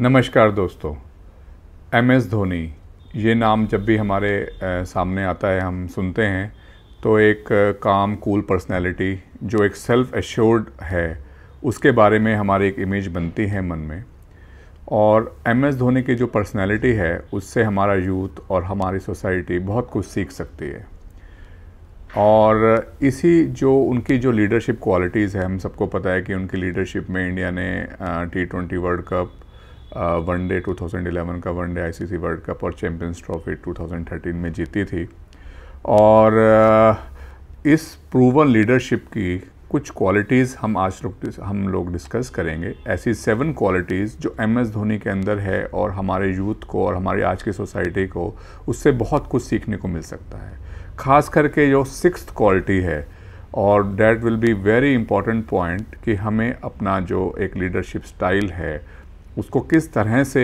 नमस्कार दोस्तों। MS धोनी, ये नाम जब भी हमारे सामने आता है, हम सुनते हैं तो एक काम कूल पर्सनैलिटी जो एक सेल्फ एश्योर्ड है, उसके बारे में हमारी एक इमेज बनती है मन में। और MS धोनी की जो पर्सनैलिटी है, उससे हमारा यूथ और हमारी सोसाइटी बहुत कुछ सीख सकती है। और इसी जो उनकी जो लीडरशिप क्वालिटीज़ है, हम सबको पता है कि उनकी लीडरशिप में इंडिया ने T20 वर्ल्ड कप, वनडे 2011 का वनडे ICC वर्ल्ड कप और चैम्पियंस ट्रॉफी 2013 में जीती थी। और इस प्रूवन लीडरशिप की कुछ क्वालिटीज़ हम लोग डिस्कस करेंगे। ऐसी 7 क्वालिटीज़ जो MS धोनी के अंदर है और हमारे यूथ को और हमारी आज की सोसाइटी को उससे बहुत कुछ सीखने को मिल सकता है। ख़ास करके जो 6th क्वालिटी है, और that will be very important point, कि हमें अपना जो एक लीडरशिप स्टाइल है उसको किस तरह से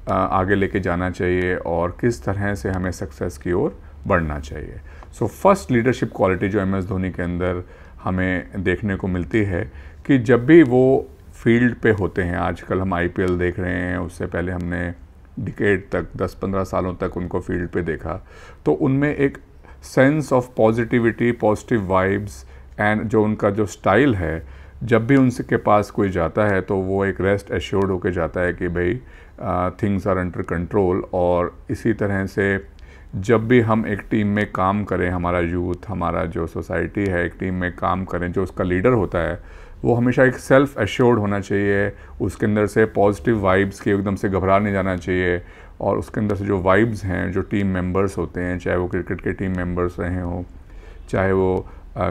आगे लेके जाना चाहिए और किस तरह से हमें सक्सेस की ओर बढ़ना चाहिए। सो फर्स्ट लीडरशिप क्वालिटी जो MS धोनी के अंदर हमें देखने को मिलती है कि जब भी वो फील्ड पे होते हैं, आजकल हम IPL देख रहे हैं, उससे पहले हमने डिकेड तक 10-15 सालों तक उनको फील्ड पे देखा, तो उनमें एक sense of positivity, positive vibes and जो उनका जो स्टाइल है, जब भी उनके पास कोई जाता है तो वो एक रेस्ट एश्योर्ड होकर जाता है कि भाई थिंग्स आर अंडर कंट्रोल। और इसी तरह से जब भी हम एक टीम में काम करें, हमारा यूथ, हमारा जो सोसाइटी है, एक टीम में काम करें, जो उसका लीडर होता है वो हमेशा एक सेल्फ एश्योर्ड होना चाहिए। उसके अंदर से पॉजिटिव वाइब्स की एकदम से घबरा नहीं जाना चाहिए। और उसके अंदर से जो वाइब्स हैं, जो टीम मेंबर्स होते हैं, चाहे वो क्रिकेट के टीम मेंबर्स रहे हों, चाहे वो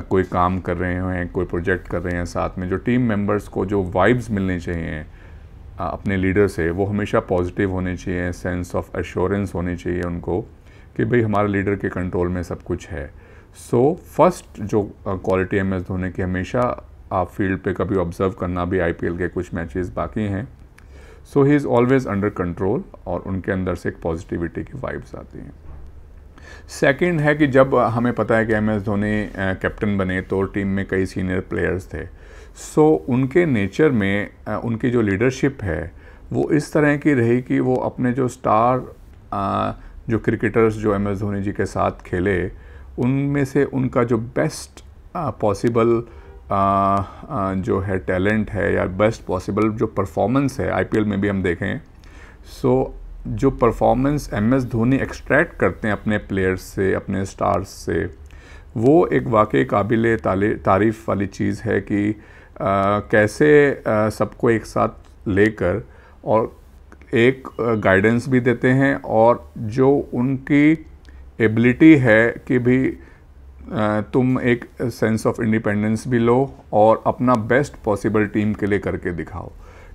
कोई काम कर रहे हैं, कोई प्रोजेक्ट कर रहे हैं, साथ में जो टीम मेंबर्स को जो वाइब्स मिलनी चाहिए अपने लीडर से, वो हमेशा पॉजिटिव होनी चाहिए। सेंस ऑफ एश्योरेंस होनी चाहिए उनको कि भाई हमारे लीडर के कंट्रोल में सब कुछ है। सो फर्स्ट जो क्वालिटी MS धोनी की, हमेशा आप फील्ड पे कभी ऑब्जर्व करना, भी IPL के कुछ मैचेस बाकी हैं, so he is always under control और उनके अंदर से एक पॉजिटिविटी की वाइब्स आती हैं। सेकंड है कि जब हमें पता है कि MS धोनी कैप्टन बने तो टीम में कई सीनियर प्लेयर्स थे। सो उनके नेचर में उनकी जो लीडरशिप है वो इस तरह की रही कि वो अपने जो स्टार जो क्रिकेटर्स जो MS धोनी जी के साथ खेले, उनमें से उनका जो बेस्ट पॉसिबल जो है टैलेंट है या बेस्ट पॉसिबल जो परफॉर्मेंस है, IPL में भी हम देखें, सो जो परफॉर्मेंस MS धोनी एक्सट्रैक्ट करते हैं अपने प्लेयर्स से, अपने स्टार्स से, वो एक वाकई काबिल तारीफ़ वाली चीज़ है कि कैसे सबको एक साथ लेकर और एक गाइडेंस भी देते हैं, और जो उनकी एबिलिटी है कि भी तुम एक सेंस ऑफ इंडिपेंडेंस भी लो और अपना बेस्ट पॉसिबल टीम के लिए करके दिखाओ।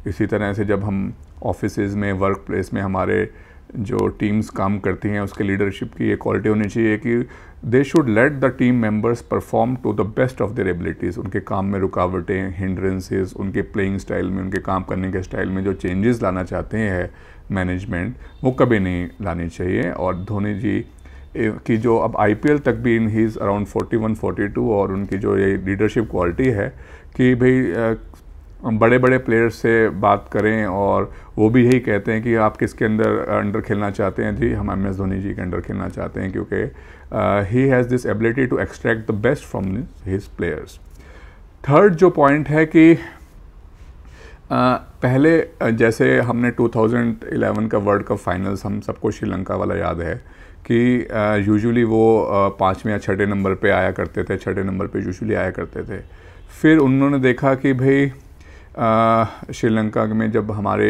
इसी तरह से जब हम ऑफिसेज़ में, वर्क प्लेस में हमारे जो टीम्स काम करती हैं, उसके लीडरशिप की ये क्वालिटी होनी चाहिए कि they should let the team members perform to the best of their abilities. उनके काम में रुकावटें, हिंड्रेंसेस, उनके प्लेइंग स्टाइल में, उनके काम करने के स्टाइल में जो चेंजेस लाना चाहते हैं मैनेजमेंट, वो कभी नहीं लानी चाहिए। और धोनी जी की जो अब IPL तक भी ही इज़ अराउंड 41-42, और उनकी जो ये लीडरशिप क्वालिटी है कि भाई बड़े बड़े प्लेयर्स से बात करें और वो भी यही कहते हैं कि आप किसके अंडर खेलना चाहते हैं। जी, हम MS धोनी जी के अंडर खेलना चाहते हैं, क्योंकि he has this ability to extract the best from his players. Third जो पॉइंट है कि पहले जैसे हमने 2011 का वर्ल्ड कप फाइनल्स, हम सबको श्रीलंका वाला याद है कि यूजुअली वो 5वें या 6ठे नंबर पे आया करते थे, 6ठे नंबर पे यूजुअली आया करते थे। फिर उन्होंने देखा कि भाई श्रीलंका में जब हमारे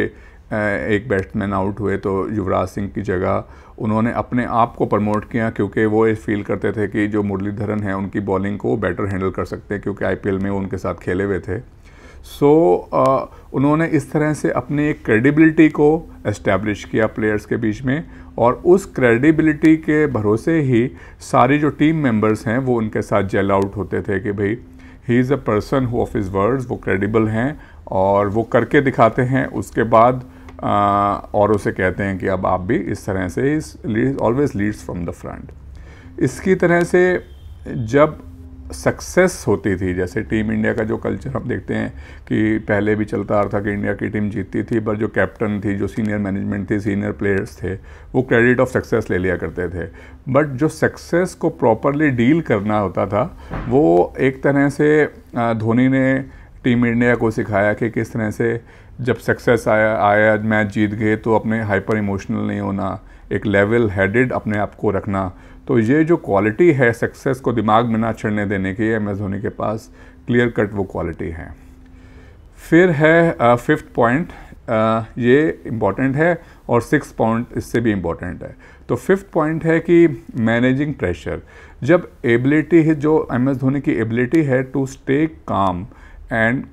एक बैट्समैन आउट हुए तो युवराज सिंह की जगह उन्होंने अपने आप को प्रमोट किया, क्योंकि वो ये फील करते थे कि जो मुरलीधरन है उनकी बॉलिंग को बेटर हैंडल कर सकते हैं, क्योंकि IPL में वो उनके साथ खेले हुए थे। सो उन्होंने इस तरह से अपनी एक क्रेडिबिलिटी को एस्टैब्लिश किया प्लेयर्स के बीच में, और उस क्रेडिबिलिटी के भरोसे ही सारी जो टीम मेंबर्स हैं वो उनके साथ जेल आउट होते थे कि भाई he is a person who of his words, वो क्रेडिबल हैं और वो करके दिखाते हैं। उसके बाद और उसे कहते हैं कि अब आप भी इस तरह से always leads from the front. इसकी तरह से जब सक्सेस होती थी, जैसे टीम इंडिया का जो कल्चर हम देखते हैं कि पहले भी चलता आ रहा था कि इंडिया की टीम जीतती थी, पर जो कैप्टन थी, जो सीनियर मैनेजमेंट थी, सीनियर प्लेयर्स थे, वो क्रेडिट ऑफ सक्सेस ले लिया करते थे। बट जो सक्सेस को प्रॉपरली डील करना होता था, वो एक तरह से धोनी ने टीम इंडिया को सिखाया कि किस तरह से जब सक्सेस आया मैच जीत गए तो अपने हाइपर इमोशनल नहीं होना, एक लेवल हेडेड अपने आप को रखना। तो ये जो क्वालिटी है सक्सेस को दिमाग में ना चढ़ने देने की, एम एस धोनी के पास क्लियर कट वो क्वालिटी है। फिर है फिफ्थ पॉइंट, ये इम्पॉर्टेंट है और सिक्स पॉइंट इससे भी इम्पॉर्टेंट है। तो फिफ्थ पॉइंट है कि मैनेजिंग प्रेशर। जब एबिलिटी है, जो एम एस धोनी की एबिलिटी है to stay calm and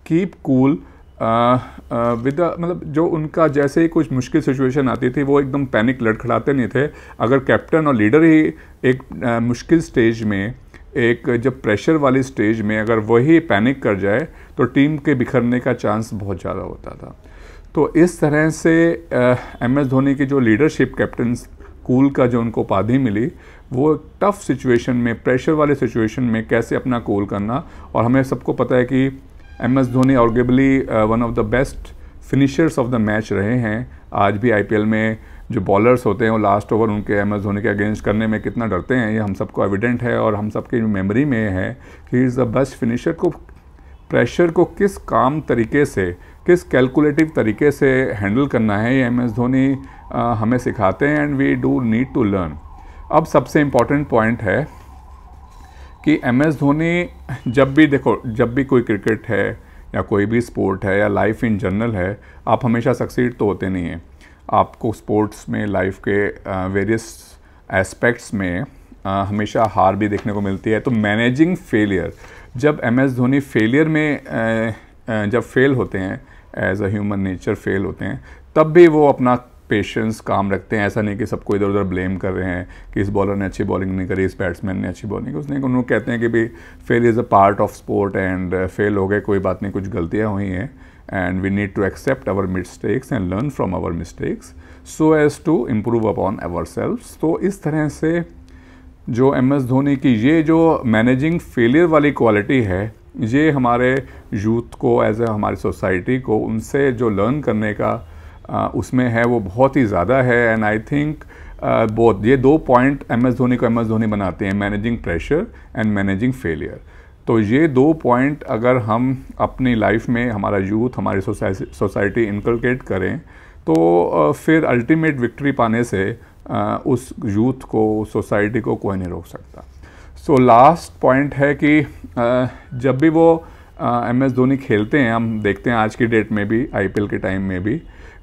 keep cool with मतलब जो उनका जैसे ही कुछ मुश्किल सिचुएशन आती थी वो एकदम पैनिक लड़खड़ाते नहीं थे। अगर कैप्टन और लीडर ही एक मुश्किल स्टेज में, एक जब प्रेशर वाली स्टेज में अगर वही पैनिक कर जाए तो टीम के बिखरने का चांस बहुत ज़्यादा होता था। तो इस तरह से एम एस धोनी की जो लीडरशिप, कैप्टन कूल का जो उनको उपाधि मिली, वो टफ सिचुएशन में, प्रेशर वाले सिचुएशन में कैसे अपना कूल करना। और हमें सबको पता है कि M S Dhoni arguably one of the best finishers of the match रहे हैं। आज भी आईपीएल में जो बॉलर्स होते हैं वो लास्ट ओवर उनके एम एस धोनी के अगेंस्ट करने में कितना डरते हैं, ये हम सबको एविडेंट है और हम सबकी मेमोरी में है कि he is the best finisher. को प्रेशर को किस काम तरीके से, किस कैलकुलेटिव तरीके से हैंडल करना है, ये एम एस धोनी हमें सिखाते हैं and we do need to learn. अब सबसे इम्पॉर्टेंट पॉइंट है कि एम एस धोनी जब भी कोई क्रिकेट है या कोई भी स्पोर्ट है या लाइफ इन जनरल है, आप हमेशा सक्सीड तो होते नहीं हैं। आपको स्पोर्ट्स में, लाइफ के वेरियस एस्पेक्ट्स में हमेशा हार भी देखने को मिलती है। तो मैनेजिंग फेलियर, जब एम एस धोनी फेलियर में जब फेल होते हैं, as a human nature fail होते हैं, तब भी वो अपना पेशेंस काम रखते हैं। ऐसा नहीं कि सबको इधर उधर ब्लेम कर रहे हैं कि इस बॉलर ने अच्छी बॉलिंग नहीं करी, इस बैट्समैन ने अच्छी बॉलिंग की, उसने उन्होंने कहते हैं कि भाई fail is a part of sport and fail हो गए, कोई बात नहीं, कुछ गलतियाँ हुई हैं and we need to accept our mistakes and learn from our mistakes so as to improve upon ourselves. तो इस तरह से जो एम एस धोनी की ये जो मैनेजिंग फेलियर वाली क्वालिटी है, ये हमारे यूथ को, एज ए हमारी सोसाइटी को उनसे जो लर्न करने का उसमें है वो बहुत ही ज़्यादा है। एंड आई थिंक बोथ ये दो पॉइंट एम एस धोनी को एम एस धोनी बनाते हैं, managing pressure and managing failure. तो ये दो पॉइंट अगर हम अपनी लाइफ में, हमारा यूथ, हमारी सोसाइटी इनकलकेट करें तो फिर अल्टीमेट विक्ट्री पाने से उस यूथ को, सोसाइटी को कोई नहीं रोक सकता। सो लास्ट पॉइंट है कि जब भी वो एम एस धोनी खेलते हैं, हम देखते हैं आज की डेट में भी, आईपीएल के टाइम में भी,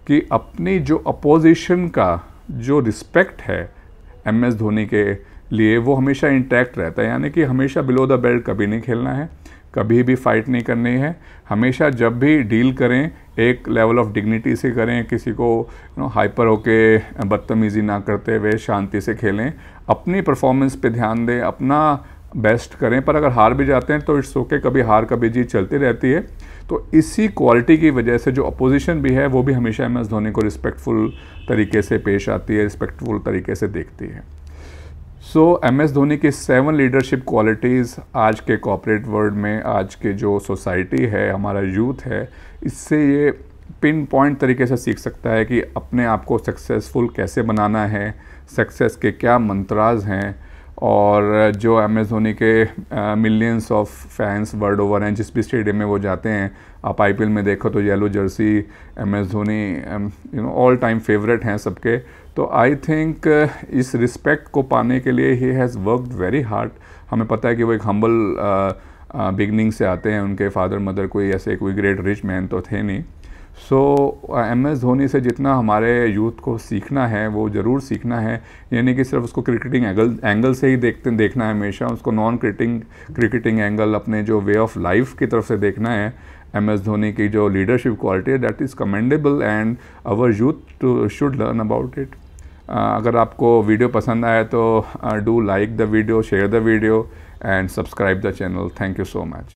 कि अपनी जो अपोजिशन का जो रिस्पेक्ट है एम एस धोनी के लिए वो हमेशा इंटैक्ट रहता है। यानी कि हमेशा बिलो द बेल्ट कभी नहीं खेलना है, कभी भी फाइट नहीं करनी है। हमेशा जब भी डील करें एक लेवल ऑफ डिग्निटी से करें, किसी को हाइपर होके बदतमीज़ी ना करते हुए शांति से खेलें, अपनी परफॉर्मेंस पे ध्यान दें, अपना बेस्ट करें। पर अगर हार भी जाते हैं तो इट्स ओके, कभी हार कभी जीत चलती रहती है। तो इसी क्वालिटी की वजह से जो अपोजिशन भी है वो भी हमेशा एम एस धोनी को रिस्पेक्टफुल तरीके से पेश आती है, रिस्पेक्टफुल तरीके से देखती है। सो एम एस धोनी की 7 लीडरशिप क्वालिटीज़ आज के कॉर्पोरेट वर्ल्ड में, आज के जो सोसाइटी है, हमारा यूथ है, इससे ये पिन पॉइंट तरीके से सीख सकता है कि अपने आप को सक्सेसफुल कैसे बनाना है, सक्सेस के क्या मंत्राज हैं। और जो एम एस धोनी के millions of fans world over हैं, जिस भी स्टेडियम में वो जाते हैं, आप आईपीएल में देखो तो yellow jersey M S Dhoni all time favourite हैं सबके। तो आई थिंक इस रिस्पेक्ट को पाने के लिए he has worked very hard. हमें पता है कि वो एक हम्बल बिगनिंग से आते हैं, उनके फादर मदर कोई ग्रेट रिच मैन तो थे नहीं। सो एम एस धोनी से जितना हमारे यूथ को सीखना है वो ज़रूर सीखना है। यानी कि सिर्फ उसको क्रिकेटिंग एंगल से ही देखना है, हमेशा उसको नॉन क्रिकेटिंग एंगल, अपने जो वे ऑफ लाइफ की तरफ से देखना है। एम एस धोनी की जो लीडरशिप क्वालिटी है that is commendable and our youth should learn about it. अगर आपको वीडियो पसंद आए तो do like the video, share the video and subscribe the channel. Thank you so much.